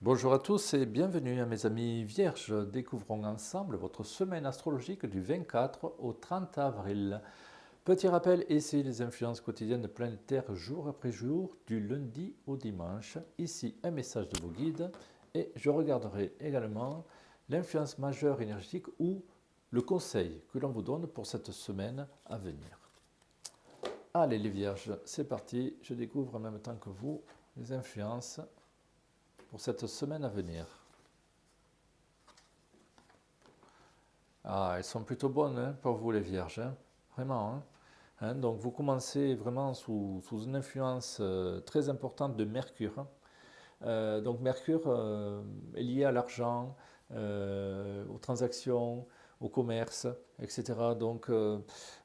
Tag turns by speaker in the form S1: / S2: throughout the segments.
S1: Bonjour à tous et bienvenue à mes amis vierges. Découvrons ensemble votre semaine astrologique du 24 au 30 avril. Petit rappel, ici les influences quotidiennes planétaires jour après jour, du lundi au dimanche. Ici un message de vos guides et je regarderai également l'influence majeure énergétique ou le conseil que l'on vous donne pour cette semaine à venir. Allez les vierges, c'est parti, je découvre en même temps que vous les influences pour cette semaine à venir. Ah, elles sont plutôt bonnes hein, pour vous les vierges, hein. Vraiment, hein. Donc vous commencez vraiment sous une influence très importante de Mercure. Donc Mercure est lié à l'argent, aux transactions, au commerce, etc. Donc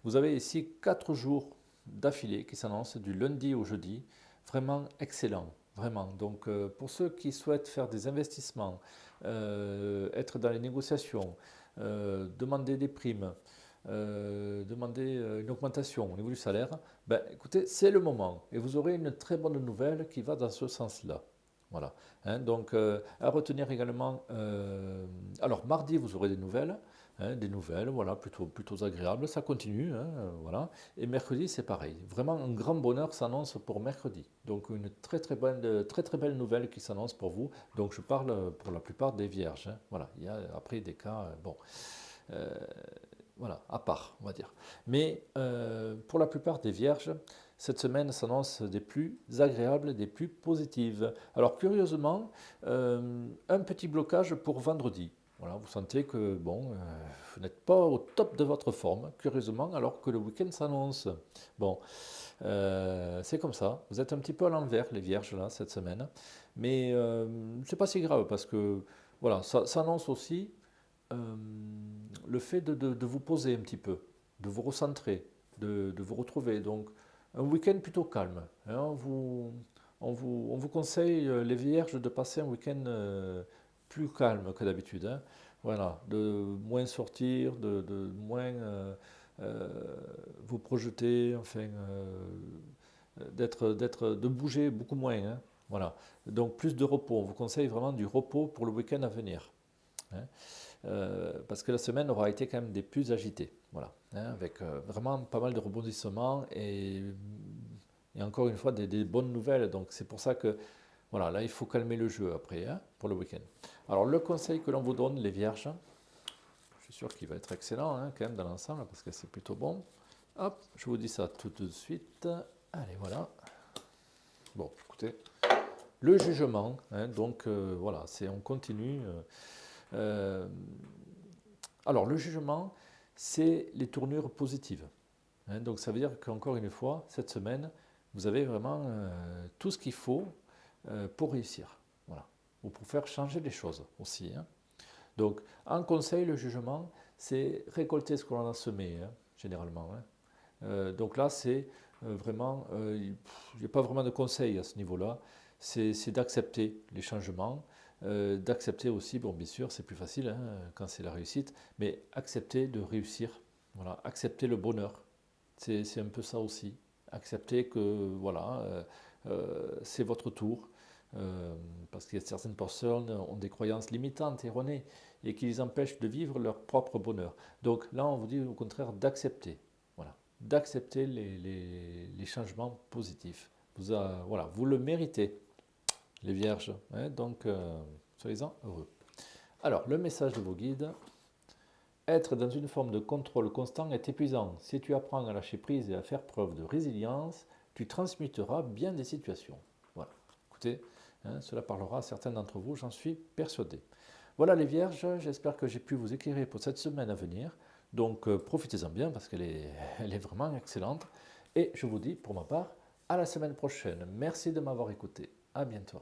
S1: vous avez ici 4 jours d'affilée qui s'annoncent du lundi au jeudi, vraiment excellent. Vraiment. Donc pour ceux qui souhaitent faire des investissements, être dans les négociations, demander des primes, demander une augmentation au niveau du salaire, ben, écoutez, c'est le moment. Et vous aurez une très bonne nouvelle qui va dans ce sens-là. Voilà. Donc, à retenir également, alors mardi, vous aurez des nouvelles, voilà, plutôt agréables, ça continue, voilà. Et mercredi, c'est pareil. Vraiment, un grand bonheur s'annonce pour mercredi. Donc, une très belle nouvelle qui s'annonce pour vous. Donc, je parle pour la plupart des vierges, hein. Voilà. Il y a après des cas, bon. Euh, voilà, à part, on va dire. Mais pour la plupart des vierges, cette semaine s'annonce des plus agréables, des plus positives. Alors curieusement, un petit blocage pour vendredi. Voilà, vous sentez que bon, vous n'êtes pas au top de votre forme, curieusement, alors que le week-end s'annonce. Bon, c'est comme ça. Vous êtes un petit peu à l'envers, les vierges, là, cette semaine. Mais c'est pas si grave parce que voilà, ça s'annonce aussi euh, le fait de vous poser un petit peu, de vous recentrer, de vous retrouver. Donc, un week-end plutôt calme, hein. On vous conseille, les vierges, de passer un week-end plus calme que d'habitude, hein. Voilà, de moins sortir, de moins euh, vous projeter, enfin, de bouger beaucoup moins, hein. Voilà, donc plus de repos. On vous conseille vraiment du repos pour le week-end à venir, hein. Parce que la semaine aura été quand même des plus agitées, voilà, hein, avec vraiment pas mal de rebondissements et encore une fois des bonnes nouvelles. Donc c'est pour ça que voilà, là il faut calmer le jeu après, hein, pour le week-end. Alors le conseil que l'on vous donne, les vierges, je suis sûr qu'il va être excellent hein, quand même dans l'ensemble parce que c'est plutôt bon. Hop, je vous dis ça tout de suite. Allez, voilà. Bon, écoutez, le jugement, hein, donc voilà, on continue. Euh, alors, le jugement, c'est les tournures positives, hein. Donc, ça veut dire qu'encore une fois, cette semaine, vous avez vraiment tout ce qu'il faut pour réussir. Voilà. Ou pour faire changer les choses aussi, hein. Donc, en conseil, le jugement, c'est récolter ce que l'on a semé, hein, généralement, hein. Donc là, c'est vraiment, il n'y a pas vraiment de conseil à ce niveau-là. C'est d'accepter les changements, d'accepter aussi, bon, bien sûr, c'est plus facile hein, quand c'est la réussite, mais accepter de réussir, voilà, accepter le bonheur. C'est un peu ça aussi. Accepter que, voilà, c'est votre tour. Parce que certaines personnes ont des croyances limitantes, erronées, et qui les empêchent de vivre leur propre bonheur. Donc là, on vous dit au contraire d'accepter. Voilà, d'accepter les changements positifs. Voilà, vous le méritez, les vierges, hein, donc soyez-en heureux. Alors, le message de vos guides: être dans une forme de contrôle constant est épuisant. Si tu apprends à lâcher prise et à faire preuve de résilience, tu transmuteras bien des situations. Voilà, écoutez, hein, cela parlera à certains d'entre vous, j'en suis persuadé. Voilà les vierges, j'espère que j'ai pu vous éclairer pour cette semaine à venir. Donc profitez-en bien parce elle est vraiment excellente. Et je vous dis pour ma part à la semaine prochaine. Merci de m'avoir écouté. À bientôt.